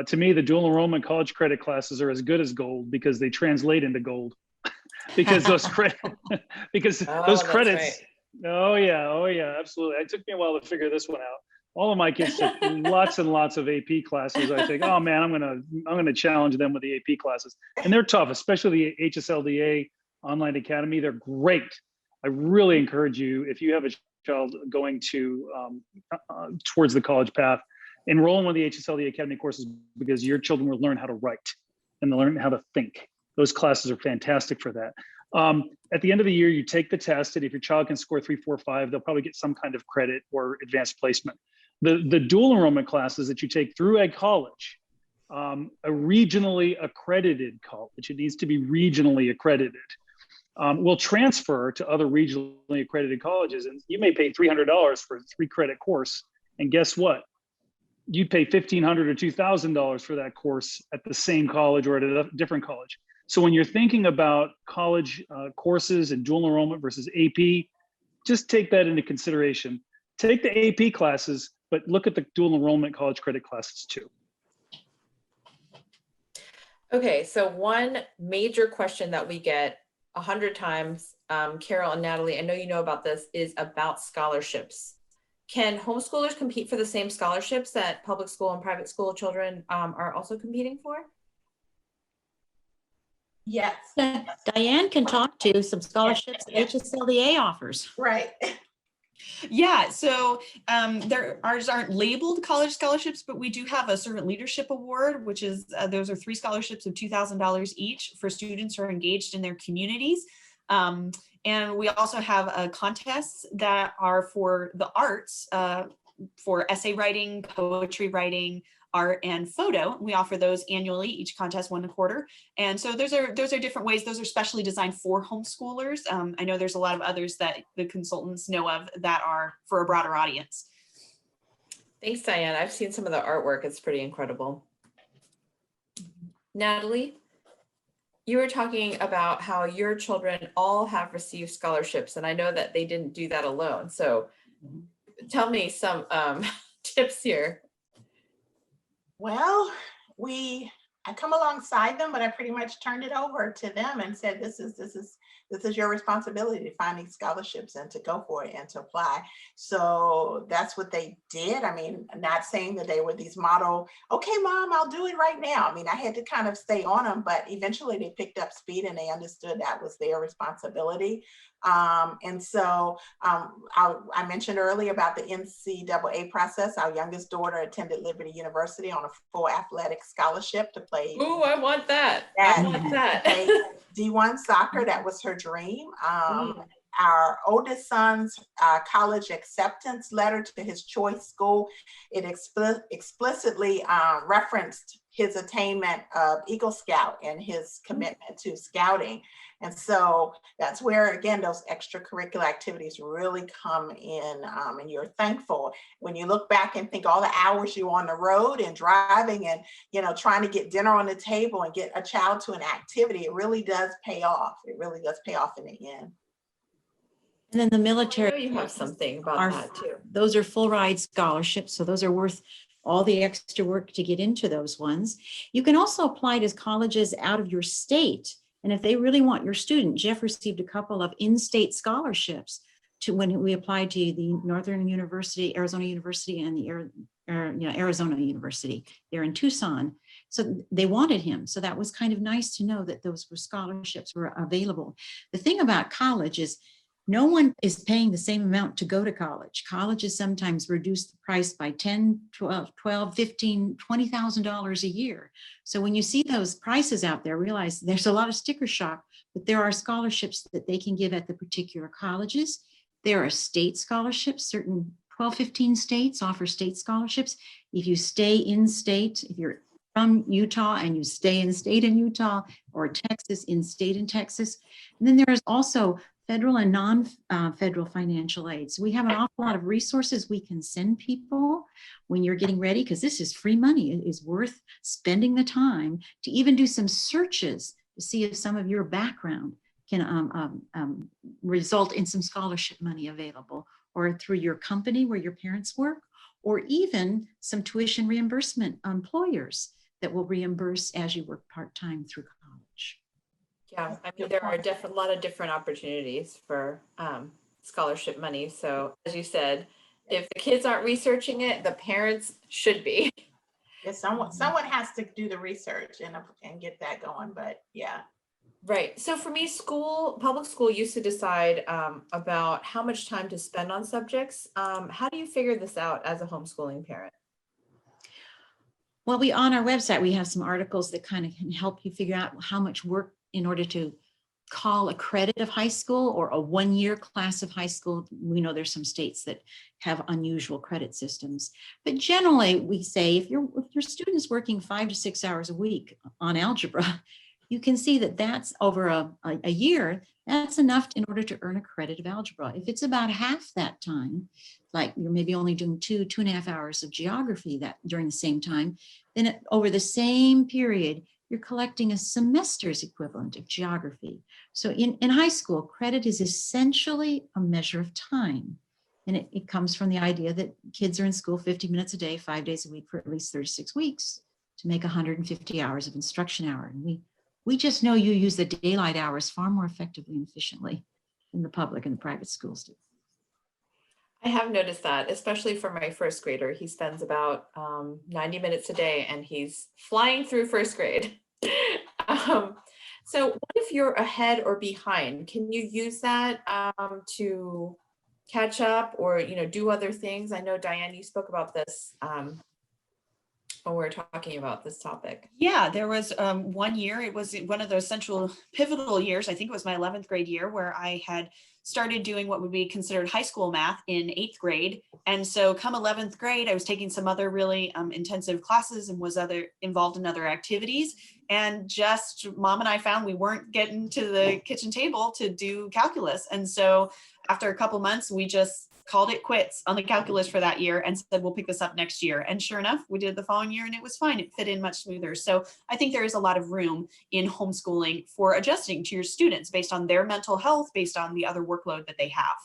to me, the dual enrollment college credit classes are as good as gold because they translate into gold. because those credits, Right. oh yeah, absolutely. It took me a while to figure this one out. All of my kids took lots and lots of AP classes. I think, oh man, I'm gonna challenge them with the AP classes, and they're tough, especially the HSLDA Online Academy. They're great. I really encourage you, if you have a child going to towards the college path, enroll in one of the HSLDA Academy courses, because your children will learn how to write and they'll learn how to think. Those classes are fantastic for that. At the end of the year, you take the test, and if your child can score 3, 4, 5, they'll probably get some kind of credit or advanced placement. The dual enrollment classes that you take through a college, a regionally accredited college, it needs to be regionally accredited, will transfer to other regionally accredited colleges. And you may pay $300 for a 3-credit course. And guess what? you'd pay $1,500 or $2,000 for that course at the same college or at a different college. So when you're thinking about college courses and dual enrollment versus AP, just take that into consideration. Take the AP classes, but look at the dual enrollment college credit classes too. Okay, so one major question that we get 100 times, Carol and Natalie, I know you know about this, is about scholarships. Can homeschoolers compete for the same scholarships that public school and private school children are also competing for? Yes. Diane can talk to some scholarships that HSLDA offers. Right. Yeah, so ours aren't labeled college scholarships, but we do have a servant leadership award, which is those are 3 scholarships of $2,000 each for students who are engaged in their communities. And we also have contests that are for the arts, for essay writing, poetry writing, art, and photo. We offer those annually, each contest 1 1/4. And so those are different ways. Those are specially designed for homeschoolers. I know there's a lot of others that the consultants know of that are for a broader audience. Thanks, Diane. I've seen some of the artwork. It's pretty incredible. Natalie, you were talking about how your children all have received scholarships, and I know that they didn't do that alone. So tell me some tips here. Well, I come alongside them, but I pretty much turned it over to them and said, this is your responsibility to find these scholarships and to go for it and to apply. So that's what they did. I mean, not saying that they were these model, okay, mom, I'll do it right now. I mean, I had to kind of stay on them, but eventually they picked up speed and they understood that was their responsibility. And so I mentioned earlier about the NCAA process. Our youngest daughter attended Liberty University on a full athletic scholarship to play. Ooh, I want that. I want that. D1 soccer, that was her dream. Our oldest son's college acceptance letter to his choice school, it explicitly referenced his attainment of Eagle Scout and his commitment to scouting. And so that's where, again, those extracurricular activities really come in, and you're thankful when you look back and think all the hours you were on the road and driving and, trying to get dinner on the table and get a child to an activity. It really does pay off. It really does pay off in the end. And then the military. I know you have something about that too. Those are full ride scholarships. So those are worth all the extra work to get into those ones. You can also apply to colleges out of your state. And if they really want your student, Jeff received a couple of in-state scholarships to when we applied to the Northern University, Arizona University, and the Arizona University. They're in Tucson. So they wanted him. So that was kind of nice to know that those scholarships were available. The thing about college is no one is paying the same amount to go to college. Colleges sometimes reduce the price by $10, $12, $15, $20,000 a year. So when you see those prices out there, realize there's a lot of sticker shock, but there are scholarships that they can give at the particular colleges. There are state scholarships. Certain 12, 15 states offer state scholarships. If you stay in state, if you're from Utah and you stay in state in Utah, or Texas, in state in Texas. And then there's also federal and non-federal financial aid. So we have an awful lot of resources we can send people when you're getting ready, because this is free money. It is worth spending the time to even do some searches to see if some of your background can result in some scholarship money available, or through your company where your parents work, or even some tuition reimbursement employers that will reimburse as you work part-time through college. Yeah, I mean, there are a lot of different opportunities for scholarship money. So as you said, if the kids aren't researching it, the parents should be. Yeah, someone has to do the research and get that going, but yeah. Right. So for me, public school used to decide about how much time to spend on subjects. How do you figure this out as a homeschooling parent? Well, on our website, we have some articles that kind of can help you figure out how much work in order to call a credit of high school or a one-year class of high school. We know there's some states that have unusual credit systems, but generally we say if your student's working 5 to 6 hours a week on algebra, you can see that that's over a year, that's enough in order to earn a credit of algebra. If it's about half that time, like you're maybe only doing 2.5 hours of geography that during the same time, then over the same period, you're collecting a semester's equivalent of geography. So in high school, credit is essentially a measure of time. And it comes from the idea that kids are in school 50 minutes a day, 5 days a week for at least 36 weeks to make 150 hours of instruction hour. And we just know you use the daylight hours far more effectively and efficiently than the public and the private schools do. I have noticed that, especially for my first grader. He spends about 90 minutes a day and he's flying through first grade. So what if you're ahead or behind? Can you use that to catch up or, do other things? I know, Diane, you spoke about this when we were talking about this topic. Yeah, there was 1 year, it was one of those central pivotal years. I think it was my 11th grade year where I had started doing what would be considered high school math in 8th grade. And so come 11th grade, I was taking some other really intensive classes and was involved in other activities. And just mom and I found we weren't getting to the kitchen table to do calculus. And so after a couple months, we just called it quits on the calculus for that year and said, we'll pick this up next year. And sure enough, we did the following year and it was fine. It fit in much smoother. So I think there is a lot of room in homeschooling for adjusting to your students based on their mental health, based on the other workload that they have.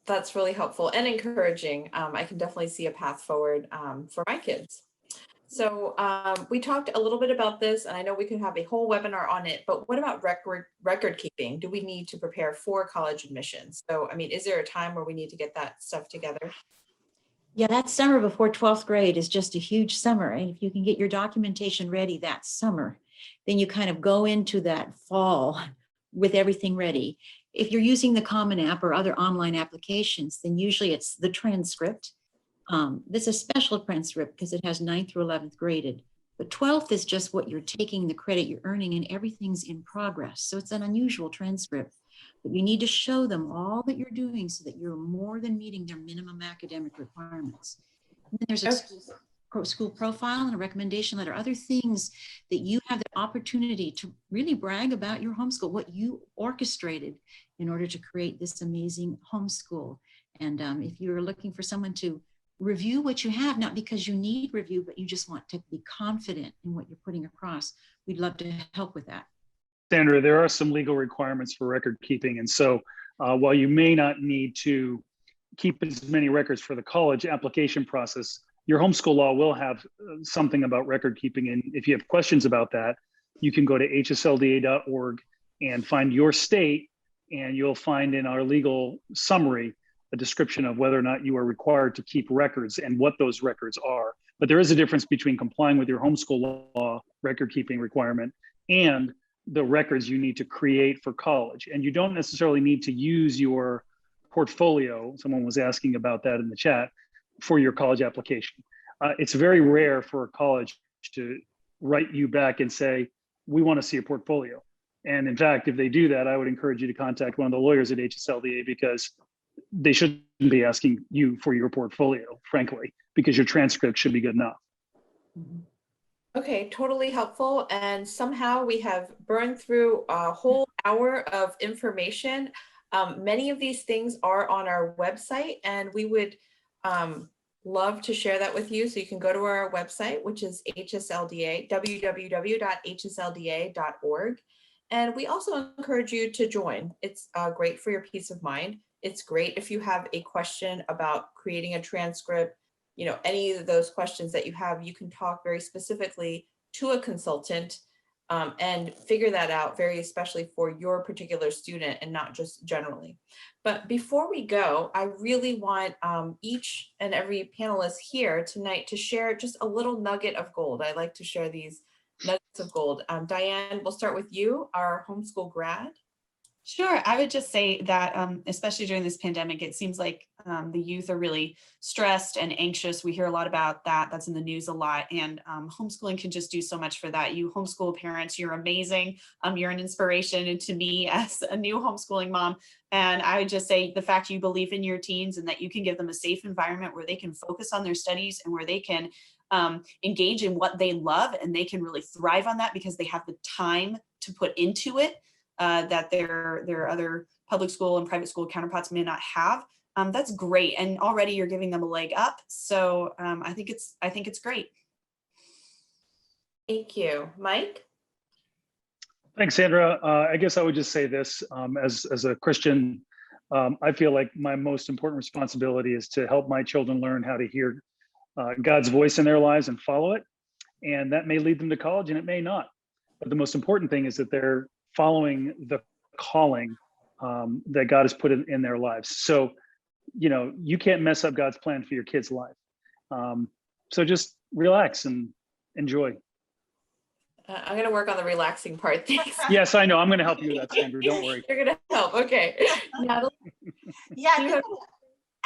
That's really helpful and encouraging. I can definitely see a path forward for my kids. So we talked a little bit about this, and I know we could have a whole webinar on it, but what about record keeping? Do we need to prepare for college admissions? So, I mean, is there a time where we need to get that stuff together? Yeah, that summer before 12th grade is just a huge summer. And if you can get your documentation ready that summer, then you kind of go into that fall with everything ready. If you're using the Common App or other online applications, then usually it's the transcript. This is a special transcript because it has 9th through 11th graded. But 12th is just what you're taking, the credit you're earning, and everything's in progress. So it's an unusual transcript. But you need to show them all that you're doing so that you're more than meeting their minimum academic requirements. And then there's a school profile and a recommendation letter, other things that you have the opportunity to really brag about your homeschool, what you orchestrated in order to create this amazing homeschool. And if you're looking for someone to review what you have, not because you need review, but you just want to be confident in what you're putting across, we'd love to help with that. Sandra, there are some legal requirements for record keeping. And so while you may not need to keep as many records for the college application process, your homeschool law will have something about record keeping. And if you have questions about that, you can go to hslda.org and find your state, and you'll find in our legal summary a description of whether or not you are required to keep records and what those records are. But there is a difference between complying with your homeschool law record keeping requirement and the records you need to create for college. And you don't necessarily need to use your portfolio. Someone was asking about that in the chat for your college application. It's very rare for a college to write you back and say, we want to see a portfolio. And in fact, if they do that, I would encourage you to contact one of the lawyers at HSLDA, because they shouldn't be asking you for your portfolio, frankly, because your transcript should be good enough. Okay, totally helpful. And somehow we have burned through a whole hour of information. Many of these things are on our website, and we would love to share that with you. So you can go to our website, which is HSLDA, www.hslda.org. And we also encourage you to join. It's great for your peace of mind. It's great if you have a question about creating a transcript, any of those questions that you have, you can talk very specifically to a consultant and figure that out, very especially for your particular student and not just generally. But before we go, I really want each and every panelist here tonight to share just a little nugget of gold. I like to share these nuggets of gold. Diane, we'll start with you, our homeschool grad. Sure. I would just say that, especially during this pandemic, it seems like the youth are really stressed and anxious. We hear a lot about that. That's in the news a lot. And homeschooling can just do so much for that. You homeschool parents, you're amazing. You're an inspiration, and to me as a new homeschooling mom. And I would just say the fact you believe in your teens and that you can give them a safe environment where they can focus on their studies and where they can engage in what they love, and they can really thrive on that because they have the time to put into it that their other public school and private school counterparts may not have. That's great, and already you're giving them a leg up. So I think it's great. Thank you. Mike? Thanks, Sandra. I guess I would just say this, as a Christian, I feel like my most important responsibility is to help my children learn how to hear God's voice in their lives and follow it. And that may lead them to college and it may not. But the most important thing is that they're following the calling that God has put in their lives. So, you can't mess up God's plan for your kid's life. So just relax and enjoy. I'm going to work on the relaxing part. Thanks. Yes, I know. I'm going to help you with that, Sandra. Don't worry. You're going to help. Okay. Natalie? Yeah, Do you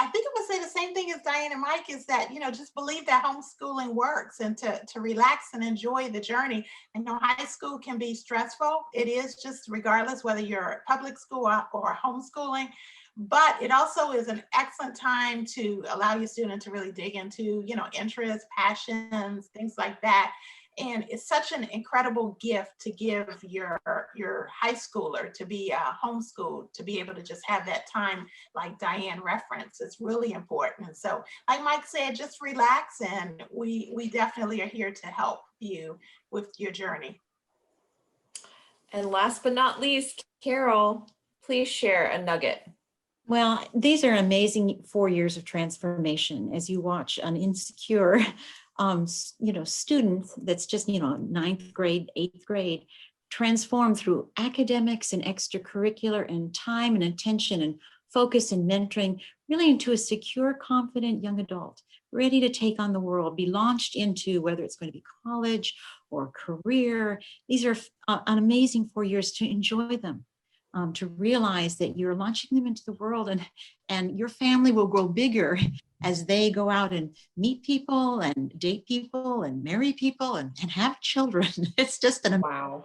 I think I'm gonna say the same thing as Diane and Mike, is that, just believe that homeschooling works, and to relax and enjoy the journey. I know high school can be stressful. It is, just regardless whether you're public school or homeschooling, but it also is an excellent time to allow your student to really dig into, interests, passions, things like that. And it's such an incredible gift to give your high schooler to be homeschooled, to be able to just have that time, like Diane referenced. It's really important. And so, like Mike said, just relax, and we definitely are here to help you with your journey. And last but not least, Carol, please share a nugget. Well, these are amazing 4 years of transformation as you watch an insecure student that's just, ninth grade, eighth grade, transform through academics and extracurricular and time and attention and focus and mentoring, really into a secure, confident young adult, ready to take on the world, be launched into whether it's going to be college or career. These are an amazing 4 years to enjoy them. To realize that you're launching them into the world, and your family will grow bigger as they go out and meet people and date people and marry people and have children. It's just an wow.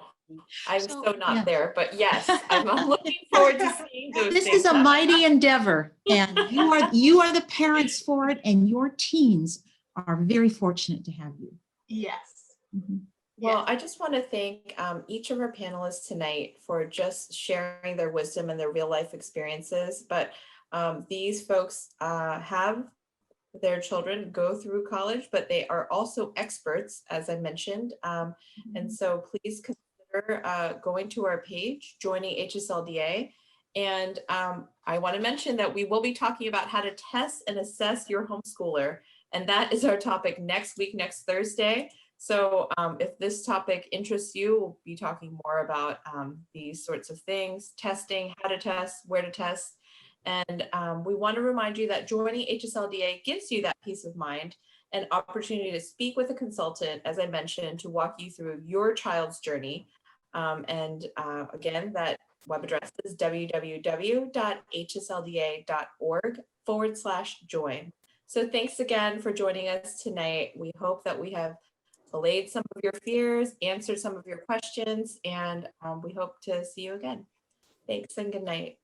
I'm so not yeah. there, but yes, I'm looking forward to seeing those This things. is a mighty endeavor, and you are the parents for it, and your teens are very fortunate to have you. Yes. Mm-hmm. Well, I just want to thank each of our panelists tonight for just sharing their wisdom and their real life experiences. But these folks have their children go through college, but they are also experts, as I mentioned. And so please consider going to our page, joining HSLDA. And I want to mention that we will be talking about how to test and assess your homeschooler. And that is our topic next week, next Thursday. So if this topic interests you, we'll be talking more about these sorts of things, testing, how to test, where to test. And we want to remind you that joining HSLDA gives you that peace of mind and opportunity to speak with a consultant, as I mentioned, to walk you through your child's journey. And again, that web address is www.hslda.org/join. So thanks again for joining us tonight. We hope that we have allayed some of your fears, answered some of your questions, and we hope to see you again. Thanks and good night.